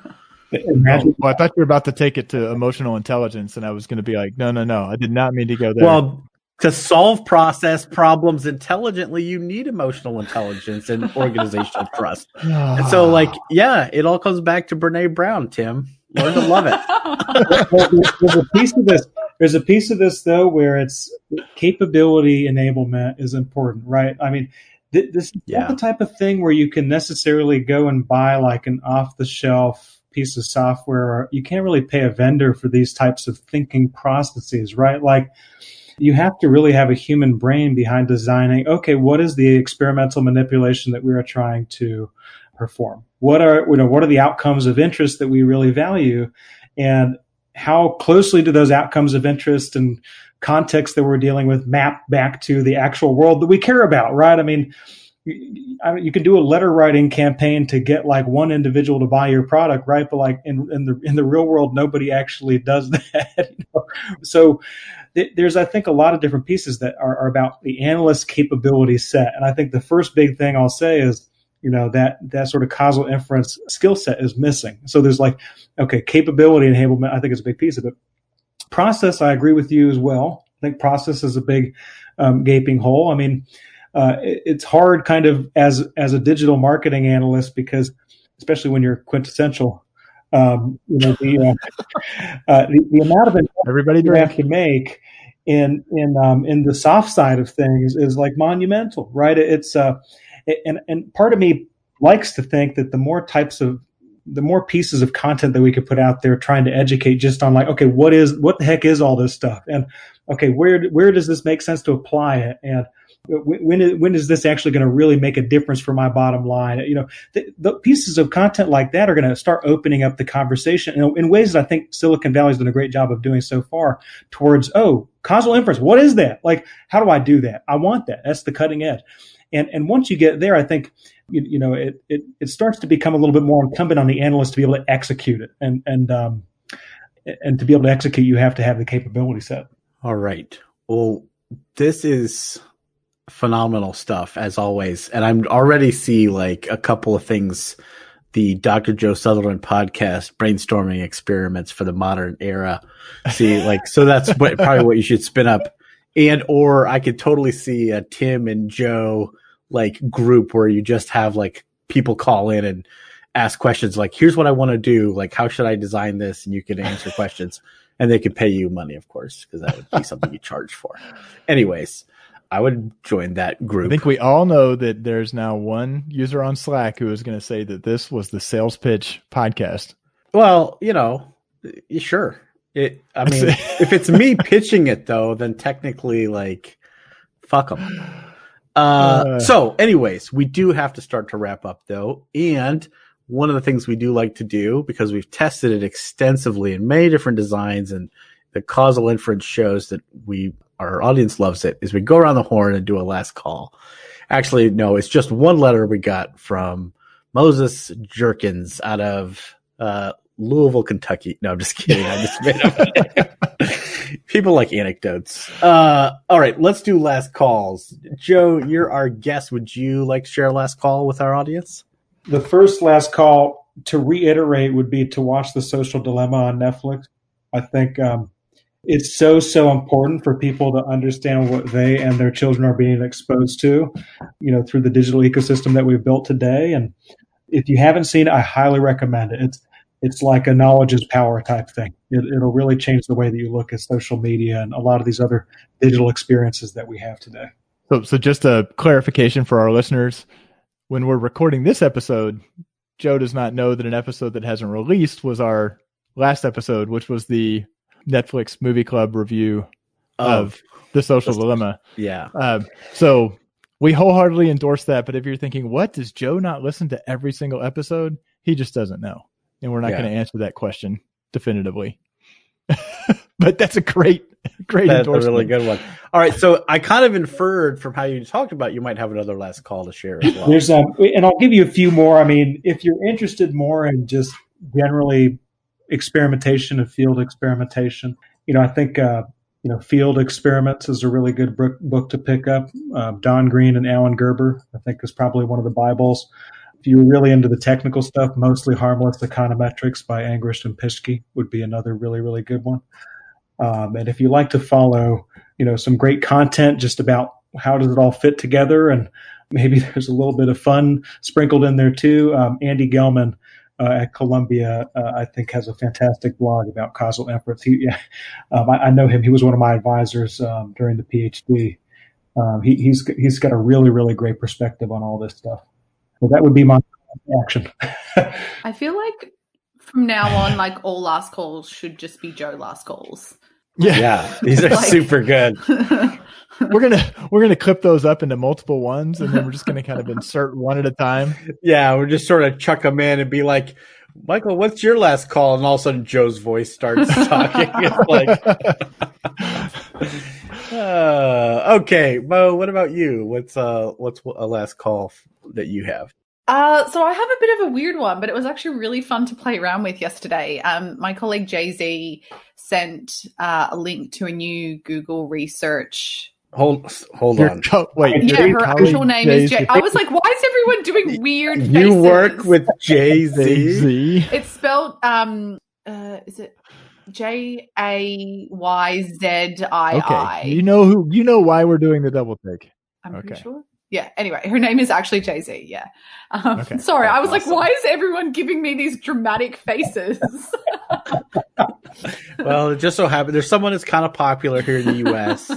I thought you were about to take it to emotional intelligence, and I was going to be like, no, I did not mean to go there. Well, to solve process problems intelligently, you need emotional intelligence and organizational trust. And so, it all comes back to Brene Brown, Tim. Learn to love it. There's a piece of this, though, where it's capability enablement is important, right? I mean, this is not the type of thing where you can necessarily go and buy like an off-the-shelf piece of software, or you can't really pay a vendor for these types of thinking processes, right? Like, you have to really have a human brain behind designing, okay, what is the experimental manipulation that we are trying to perform? What are the outcomes of interest that we really value? And how closely do those outcomes of interest and context that we're dealing with map back to the actual world that we care about, right? I mean, you can do a letter writing campaign to get like one individual to buy your product, right? But like in the real world, nobody actually does that. So there's, I think, a lot of different pieces that are about the analyst capability set. And I think the first big thing I'll say is, that sort of causal inference skill set is missing. So there's like, okay, capability enablement, I think is a big piece of it. Process, I agree with you as well. I think process is a big gaping hole. I mean, it's hard kind of as a digital marketing analyst, because especially when you're quintessential, the amount of everybody you have to make in the soft side of things is like monumental, right? It's and part of me likes to think that the more pieces of content that we could put out there trying to educate just on like, okay, what the heck is all this stuff? And okay, where does this make sense to apply it? And when is this actually going to really make a difference for my bottom line? The pieces of content like that are going to start opening up the conversation in ways that I think Silicon Valley's done a great job of doing so far towards, causal inference. What is that? Like, how do I do that? I want that. That's the cutting edge. And once you get there, I think, it starts to become a little bit more incumbent on the analyst to be able to execute it. And to be able to execute, you have to have the capability set. All right. Well, this is phenomenal stuff as always. And I'm already see like a couple of things, the Dr. Joe Sutherland podcast, brainstorming experiments for the modern era. See, like, so that's probably what you should spin up. Or I could totally see a Tim and Joe like group where you just have like people call in and ask questions like, here's what I want to do. Like, how should I design this? And you can answer questions, and they could pay you money, of course, because that would be something you charge for. Anyways, I would join that group. I think we all know that there's now one user on Slack who is going to say that this was the sales pitch podcast. Well, sure. If it's me pitching it though, then technically like, fuck them. So anyways, we do have to start to wrap up though. And one of the things we do like to do, because we've tested it extensively in many different designs and the causal inference shows that our audience loves it, is we go around the horn and do a last call. Actually, no, it's just one letter we got from Moses Jerkins out of Louisville, Kentucky. No, I'm just kidding. I just made up. People like anecdotes. All right, let's do last calls. Joe, you're our guest. Would you like to share a last call with our audience? The first last call, to reiterate, would be to watch The Social Dilemma on Netflix. I think it's so important for people to understand what they and their children are being exposed to, through the digital ecosystem that we've built today. And if you haven't seen it, I highly recommend it. It's like a knowledge is power type thing. It'll really change the way that you look at social media and a lot of these other digital experiences that we have today. So just a clarification for our listeners. When we're recording this episode, Joe does not know that an episode that hasn't released was our last episode, which was the Netflix Movie Club review of The Social Dilemma. Yeah. So we wholeheartedly endorse that. But if you're thinking, what, does Joe not listen to every single episode? He just doesn't know. And we're not going to answer that question definitively. But that's a great That's endorsement. a really good one. All right. So I kind of inferred from how you talked about, you might have another last call to share as well. And I'll give you a few more. I mean, if you're interested more in just generally experimentation and field experimentation, I think, Field Experiments is a really good book to pick up. Don Green and Alan Gerber, I think, is probably one of the Bibles. If you're really into the technical stuff, Mostly Harmless Econometrics by Angrist and Pischke would be another really, really good one. And if you like to follow, some great content just about how does it all fit together, and maybe there's a little bit of fun sprinkled in there too. Andy Gelman at Columbia, I think, has a fantastic blog about causal inference. I know him. He was one of my advisors during the PhD. He's got a really, really great perspective on all this stuff. So that would be my action. I feel like from now on, like all last calls should just be Joe last calls. Yeah, these are super good. We're gonna clip those up into multiple ones, and then we're just gonna kind of insert one at a time. Yeah, we're just sort of chuck them in and be like, Michael, what's your last call? And all of a sudden Joe's voice starts talking. It's like, Okay, Mo, what about you? What's a last call that you have? So I have a bit of a weird one, but it was actually really fun to play around with yesterday. My colleague Jay-Z sent a link to a new Google research. Hold on. Her actual name is Jay. I was like, why is everyone doing weird faces? You work with Jay-Z? It's spelled, is it Jayzii? Okay. You know why we're doing the double take. I'm pretty sure. Yeah. Anyway, her name is actually Jay-Z. Yeah. Okay. Sorry, I was like, why is everyone giving me these dramatic faces? Well, it just so happened there's someone that's kind of popular here in the U.S.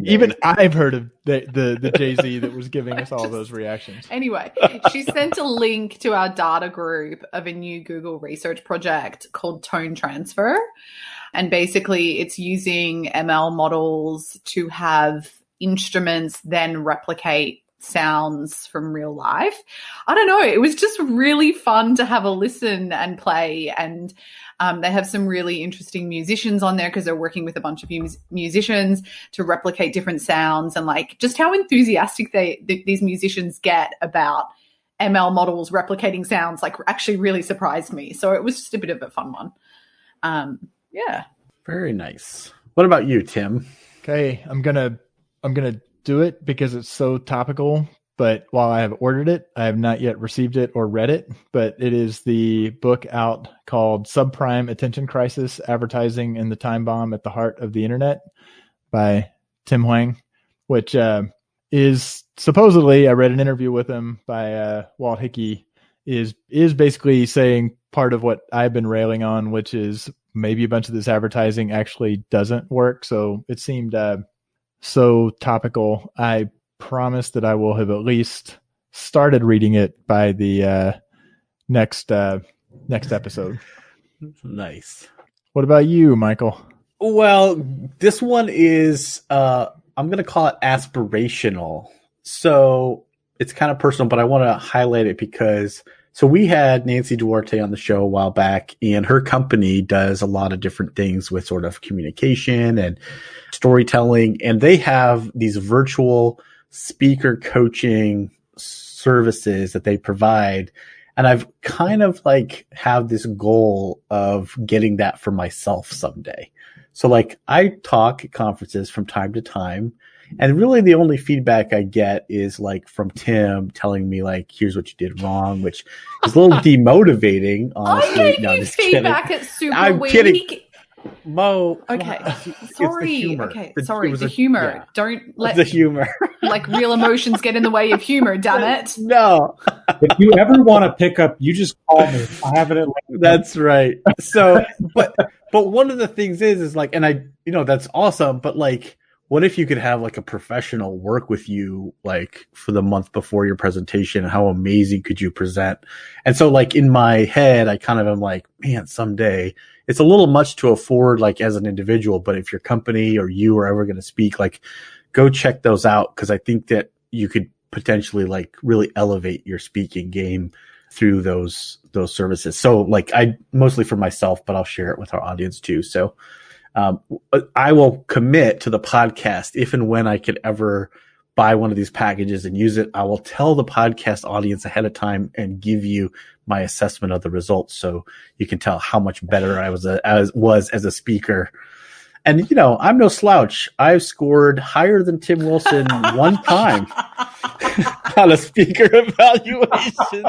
Even I've heard of the Jay-Z that was giving us all those reactions. Anyway, she sent a link to our data group of a new Google research project called Tone Transfer. And basically, it's using ML models to have instruments then replicate sounds from real life. I don't know. It was just really fun to have a listen and play. And they have some really interesting musicians on there because they're working with a bunch of musicians to replicate different sounds, and like just how enthusiastic these musicians get about ML models replicating sounds, like actually really surprised me. So it was just a bit of a fun one. Yeah. Very nice. What about you, Tim? Okay, I'm gonna do it because it's so topical, but while I have ordered it, I have not yet received it or read it, but it is the book out called Subprime Attention Crisis, Advertising and the Time Bomb at the Heart of the Internet by Tim Huang, which is supposedly, I read an interview with him by Walt Hickey, is basically saying part of what I've been railing on, which is maybe a bunch of this advertising actually doesn't work. So it seemed so topical. I promise that I will have at least started reading it by the next episode. Nice. What about you, Michael? Well, this one is I'm going to call it aspirational. So it's kind of personal, but I want to highlight it because we had Nancy Duarte on the show a while back, and her company does a lot of different things with sort of communication and storytelling. And they have these virtual speaker coaching services that they provide. And I've kind of like have this goal of getting that for myself someday. So like I talk at conferences from time to time, and really the only feedback I get is like from Tim telling me like, here's what you did wrong, which is a little demotivating, honestly. I gave you feedback at Super I'm Week. Kidding. Mo. Okay. Sorry. The humor. Yeah. Don't let the humor. like real emotions get in the way of humor, damn it. No. If you ever want to pick up, you just call me. I have it at That's right. So, but one of the things is like, and that's awesome, but like, what if you could have like a professional work with you like for the month before your presentation? How amazing could you present? And so like in my head, I kind of am like, man, someday it's a little much to afford like as an individual, but if your company or you are ever going to speak, like go check those out. Cause I think that you could potentially like really elevate your speaking game through those services. So like I mostly for myself, but I'll share it with our audience too. So I will commit to the podcast if and when I could ever buy one of these packages and use it. I will tell the podcast audience ahead of time and give you my assessment of the results, so you can tell how much better I was as a speaker. And I'm no slouch. I've scored higher than Tim Wilson one time on a speaker evaluation.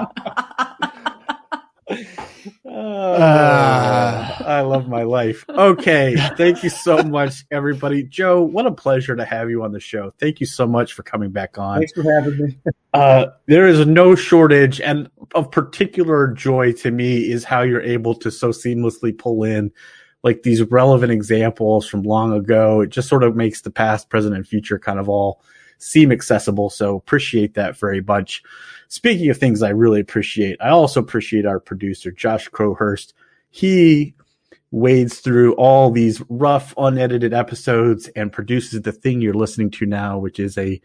I love my life. Okay. Thank you so much, everybody. Joe, what a pleasure to have you on the show. Thank you so much for coming back on. Thanks for having me. There is no shortage, and of particular joy to me is how you're able to so seamlessly pull in like these relevant examples from long ago. It just sort of makes the past, present, and future kind of all seem accessible. So appreciate that very much. Speaking of things I really appreciate, I also appreciate our producer, Josh Crowhurst. He wades through all these rough, unedited episodes and produces the thing you're listening to now, which is a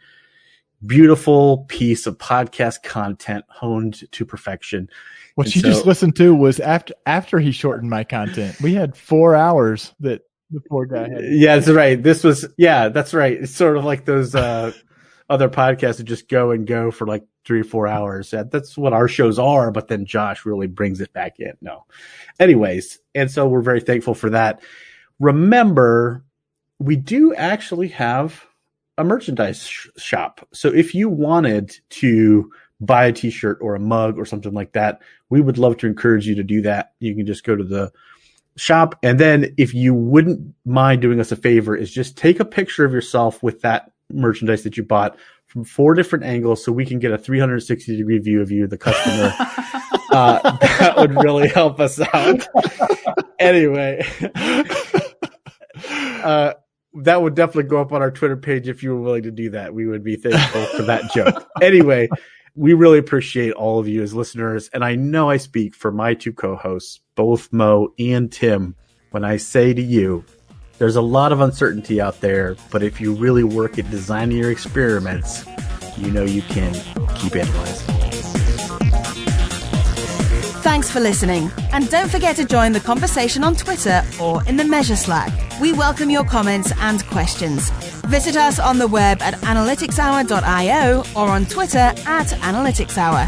beautiful piece of podcast content honed to perfection. What you just listened to was after he shortened my content. We had 4 hours that The poor guy. Yeah, that's right. That's right. It's sort of like those other podcasts that just go for like 3 or 4 hours. That's what our shows are, but then Josh really brings it back in. No. Anyways, and so we're very thankful for that. Remember, we do actually have a merchandise shop. So if you wanted to buy a t-shirt or a mug or something like that, we would love to encourage you to do that. You can just go to the shop. And then if you wouldn't mind doing us a favor, is just take a picture of yourself with that merchandise that you bought from 4 different angles so we can get a 360-degree view of you, the customer. That would really help us out. Anyway, that would definitely go up on our Twitter page if you were willing to do that. We would be thankful for that joke. Anyway, we really appreciate all of you as listeners. And I know I speak for my 2 co-hosts, both Mo and Tim, when I say to you, there's a lot of uncertainty out there, but if you really work at designing your experiments, you know you can keep analyzing. Thanks for listening. And don't forget to join the conversation on Twitter or in the Measure Slack. We welcome your comments and questions. Visit us on the web at analyticshour.io or on Twitter at analyticshour.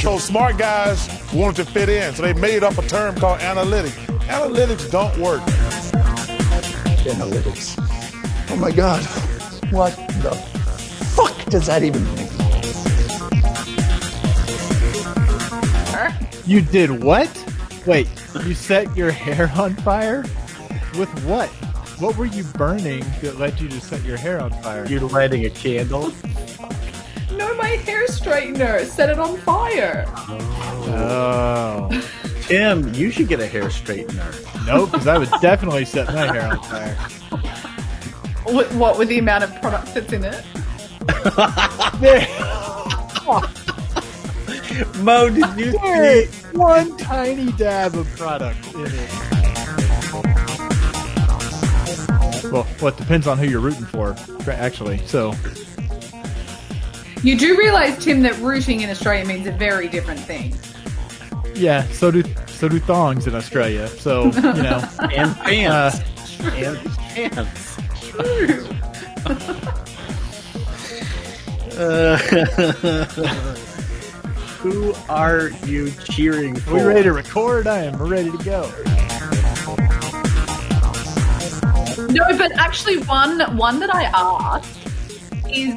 So smart guys wanted to fit in, so they made up a term called analytics. Analytics don't work. Analytics. Oh my God. What the fuck does that even mean? You did what? Wait, you set your hair on fire? With what? What were you burning that led you to set your hair on fire? You're lighting a candle? No, my hair straightener set it on fire. Oh. Tim, you should get a hair straightener. Nope, because I would definitely set my hair on fire. What with the amount of product that's in it? Mo, did you see one tiny dab of product in it? Well, it depends on who you're rooting for, actually. So you do realize, Tim, that rooting in Australia means a very different thing. Yeah, so do thongs in Australia. So, you know, and pants. And pants. True. Who are you cheering for? Are we ready to record? I am ready to go. No, but actually one that I asked is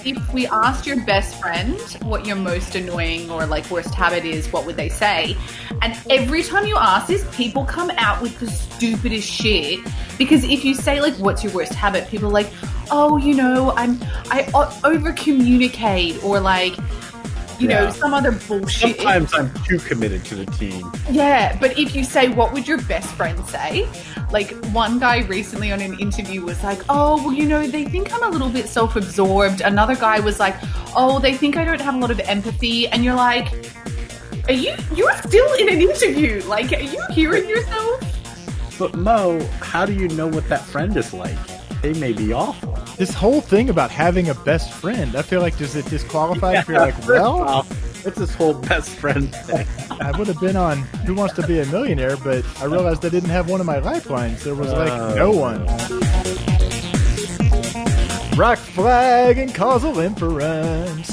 if we asked your best friend what your most annoying or like worst habit is, what would they say? And every time you ask this, people come out with the stupidest shit. Because if you say like, what's your worst habit? People are like, oh, you know, I over communicate, or like, you know, some other bullshit. Sometimes I'm too committed to the team. Yeah, but if you say, what would your best friend say? Like, one guy recently on an interview was like, oh, well, you know, they think I'm a little bit self-absorbed. Another guy was like, oh, they think I don't have a lot of empathy. And you're like, you're still in an interview. Like, are you hearing yourself? But Mo, how do you know what that friend is like? They may be awful. This whole thing about having a best friend, I feel like, does it disqualify if you're like, well, what's this whole best friend thing? I would have been on Who Wants to Be a Millionaire, but I realized I didn't have one of my lifelines. There was like no one. Rock flag and causal inference.